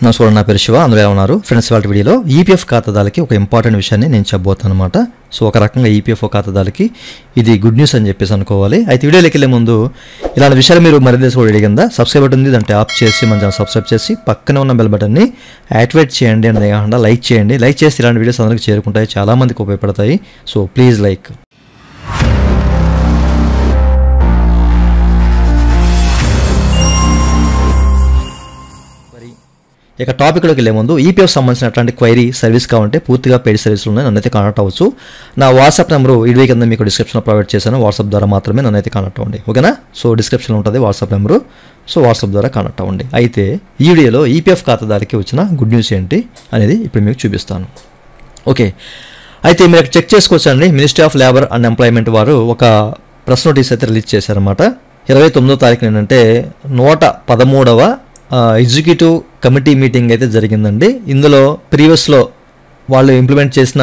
నమస్కారం, నా పేరు శివ. అందరూ ఎలా ఉన్నారు ఫ్రెండ్స్? వాళ్ళ వీడియోలో ఈపీఎఫ్ ఖాతాదారులకి ఒక ఇంపార్టెంట్ విషయాన్ని నేను చెప్పబోతాను అనమాట. సో ఒక రకంగా ఈపీఎఫ్ ఖాతాదారులకి ఇది గుడ్ న్యూస్ అని చెప్పేసి అనుకోవాలి. అయితే వీడియోలోకి వెళ్ళే ముందు ఇలాంటి విషయాలు మీరు మరింత తెలుసుకోవడం కింద సబ్స్క్రైబ్ బటన్ ఉంది, దాన్ని ట్యాప్ చేసి మన ఛానల్ సబ్స్క్రైబ్ చేసి పక్కనే ఉన్న బెల్ బటన్ని యాక్టివేట్ చేయండి. అనేది కాకుండా లైక్ చేయండి. లైక్ చేసి ఇలాంటి వీడియోస్ అందరికీ చేరుకుంటాయి, చాలామందికి ఉపయోగపడతాయి. So please like. ఇక టాపిక్లోకి వెళ్ళే ముందు ఈపీఎఫ్ సంబంధించిన అట్లాంటి క్వైరీ సర్వీస్ కావాలంటే పూర్తిగా పెయిడ్ సర్వీసులు ఉన్నాయి, నన్నైతే కాంటాక్ట్ అవ్వచ్చు. నా వాట్సాప్ నెంబరు వీడియో కింద మీకు డిస్క్రిప్షన్లో ప్రొవైడ్ చేశాను. వాట్సాప్ ద్వారా మాత్రమే నన్నైతే కాంటాక్ట్ అవ్వండి, ఓకేనా? సో డిస్క్రిప్షన్లో ఉంటుంది వాట్సాప్ నెంబరు. సో వాట్సాప్ ద్వారా కాంటాక్ట్ అవ్వండి. అయితే ఈ వీడియోలో ఈపీఎఫ్ ఖాతాదారుకి వచ్చిన గుడ్ న్యూస్ ఏంటి అనేది ఇప్పుడు మీకు చూపిస్తాను. ఓకే, అయితే మీరు చెక్ చేసుకోవచ్చండి. Ministry of labour and employment వారు ఒక ప్రెస్ నోటీస్ అయితే రిలీజ్ చేశారన్నమాట. 29వ తారీఖున ఏంటంటే 113వ ఎగ్జిక్యూటివ్ కమిటీ మీటింగ్ అయితే జరిగిందండి. ఇందులో ప్రీవియస్లో వాళ్ళు ఇంప్లిమెంట్ చేసిన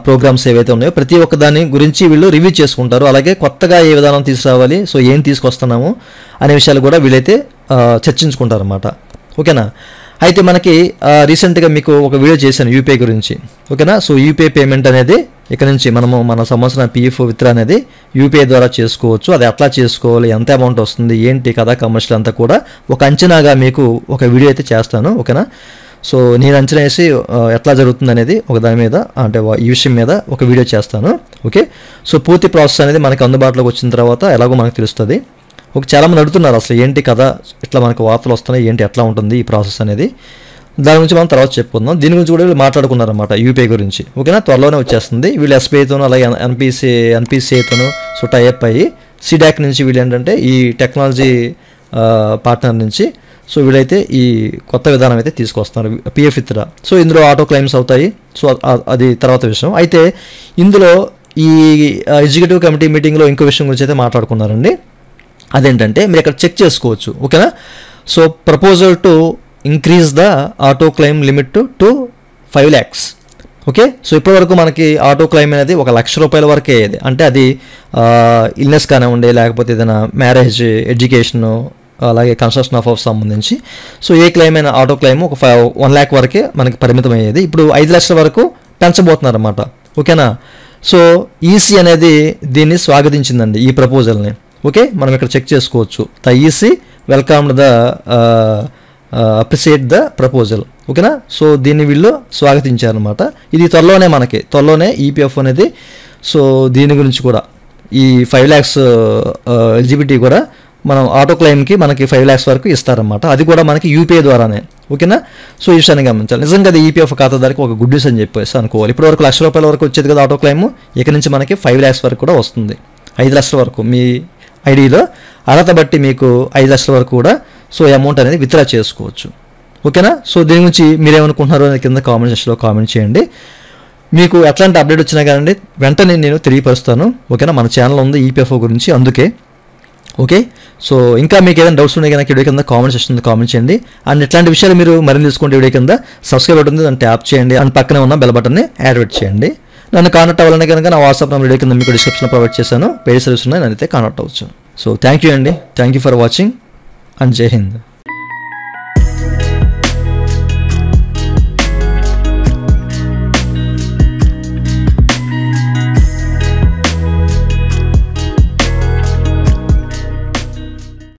ప్రోగ్రామ్స్ ఏవైతే ఉన్నాయో ప్రతి ఒక్క దాని గురించి వీళ్ళు రివ్యూ చేసుకుంటారు. అలాగే కొత్తగా ఏ విధానం తీసుకురావాలి, సో ఏం తీసుకొస్తున్నాము అనే విషయాలు కూడా వీళ్ళైతే చర్చించుకుంటారు అన్నమాట, ఓకేనా? అయితే మనకి రీసెంట్గా మీకు ఒక వీడియో చేశాను యూపీఐ గురించి, ఓకేనా? సో యూపీఐ పేమెంట్ అనేది ఇక్కడ నుంచి మనము మన సంవత్సరం పీఎఫ్ విత్డ్రా అనేది యూపీఐ ద్వారా చేసుకోవచ్చు. అది ఎట్లా చేసుకోవాలి, ఎంత అమౌంట్ వస్తుంది, ఏంటి కదా కమర్షియల్ అంతా కూడా ఒక అంచనాగా మీకు ఒక వీడియో అయితే చేస్తాను, ఓకేనా? సో నేను అంచనా వేసి ఎట్లా జరుగుతుంది అనేది ఒక దాని మీద అంటే ఈ విషయం మీద ఒక వీడియో చేస్తాను, ఓకే? సో పూర్తి ప్రాసెస్ అనేది మనకి అందుబాటులోకి వచ్చిన తర్వాత ఎలాగో మనకు తెలుస్తుంది. చాలామంది అడుగుతున్నారు అసలు ఏంటి కదా ఇట్లా మనకు వార్తలు వస్తున్నాయి, ఏంటి ఎట్లా ఉంటుంది ఈ ప్రాసెస్ అనేది. దాని గురించి మనం తర్వాత చెప్పుకుందాం. దీని గురించి కూడా వీళ్ళు మాట్లాడుకున్నారన్నమాట యూపీఐ గురించి, ఓకేనా? త్వరలోనే వచ్చేస్తుంది. వీళ్ళు ఎస్బీఐతోనూ అలాగే ఎన్పిసిఐతోనూ సో టైఅప్ అయ్యి సిడాక్ నుంచి వీళ్ళు ఏంటంటే ఈ టెక్నాలజీ పార్ట్నర్ నుంచి సో వీళ్ళైతే ఈ కొత్త విధానం అయితే తీసుకొస్తున్నారు పిఎఫ్ విత్డ్రా. సో ఇందులో ఆటో క్లెయిమ్స్ అవుతాయి. సో అది తర్వాత విషయం. అయితే ఇందులో ఈ ఎగ్జిక్యూటివ్ కమిటీ మీటింగ్లో ఇంకో విషయం గురించి అయితే మాట్లాడుకున్నారండి. అదేంటంటే మీరు ఇక్కడ చెక్ చేసుకోవచ్చు, ఓకేనా? So proposal to increase the auto claim limit to 5 lakhs, okay? So ఇప్పటివరకు మనకి ఆటో క్లెయిమ్ అనేది 1 లక్ష రూపాయల వరకే అయ్యేది. అంటే అది ఇల్నెస్ కానివ్వండి, లేకపోతే ఏదైనా మ్యారేజ్, ఎడ్యుకేషను, అలాగే కన్స్ట్రక్షన్ ఆఫ్ సంబంధించి సో ఏ క్లెయిమ్ అయినా ఆటో క్లెయిమ్ ఒక 1 lakh వరకే మనకి పరిమితం అయ్యేది. ఇప్పుడు 5 లక్షల వరకు పెంచబోతున్నారు అన్నమాట, ఓకేనా? సో ఈసీ అనేది దీన్ని స్వాగతించిందండి ఈ ప్రపోజల్ని, ఓకే? మనం ఇక్కడ చెక్ చేసుకోవచ్చు. The EC welcomed the appreciate the proposal, ఓకేనా? సో దీన్ని వీళ్ళు స్వాగతించారనమాట. ఇది త్వరలోనే ఈపీఎఫ్ అనేది సో దీని గురించి కూడా ఈ 5 lakhs ఎలిజిబిలిటీ కూడా మనం ఆటో క్లెయిమ్కి మనకి 5 lakhs వరకు ఇస్తారన్నమాట. అది కూడా మనకి యూపీఐ ద్వారానే, ఓకేనా? సో ఈ విషయాన్ని గమనించాలి. నిజంగా అది ఈపీఎఫ్ ఖాతాదారికి ఒక గుడ్ న్యూస్ అని చెప్పేసి అనుకోవాలి. ఇప్పటివరకు 1 లక్ష రూపాయల వరకు వచ్చేది కదా ఆటో క్లెయిమ్, ఇక నుంచి మనకి 5 lakhs వరకు కూడా వస్తుంది. 5 లక్షల వరకు మీ ఐడిలో అర్హత బట్టి మీకు 5 లక్షల వరకు కూడా సో అమౌంట్ అనేది విత్డ్రా చేసుకోవచ్చు, ఓకేనా? సో దీని గురించి మీరేమనుకుంటున్నారో అనేది కింద కామెంట్ సెక్షన్లో కామెంట్ చేయండి. మీకు ఎట్లాంటి అప్డేట్ వచ్చినా కానీ వెంటనే నేను తెలియపరుస్తాను, ఓకేనా? మన ఛానల్ ఉంది ఈపీఎఫ్ఓ గురించి, అందుకే, ఓకే? సో ఇంకా మీకు ఏదైనా డౌట్స్ ఉన్నాయి కనుక వీడియో కింద కామెంట్ సెక్షన్లో కామెంట్ చేయండి. అండ్ ఇట్లాంటి విషయాలు మీరు మరింత తెలుసుకుంటే వీడియో కింద సబ్స్క్రైబ్ బటన్ ఉంది, దాన్ని ట్యాప్ చేయండి. అండ్ పక్కనే ఉన్న బెల్ బటన్ని యాక్టివేట్ చేయండి. నన్ను కాంటాక్ట్ అవ్వాలని కనుక నా వాట్సాప్ నెంబర్ వీడియో కింద మీకు డిస్క్రిప్షన్లో ప్రొవైడ్ చేశాను. పెయిడ్ సర్వీస్ ఉన్నాయి, నన్నైతే కాంటాక్ట్ అవ్వచ్చు. సో థ్యాంక్ యూ అండి, thank you for watching and జై హింద్.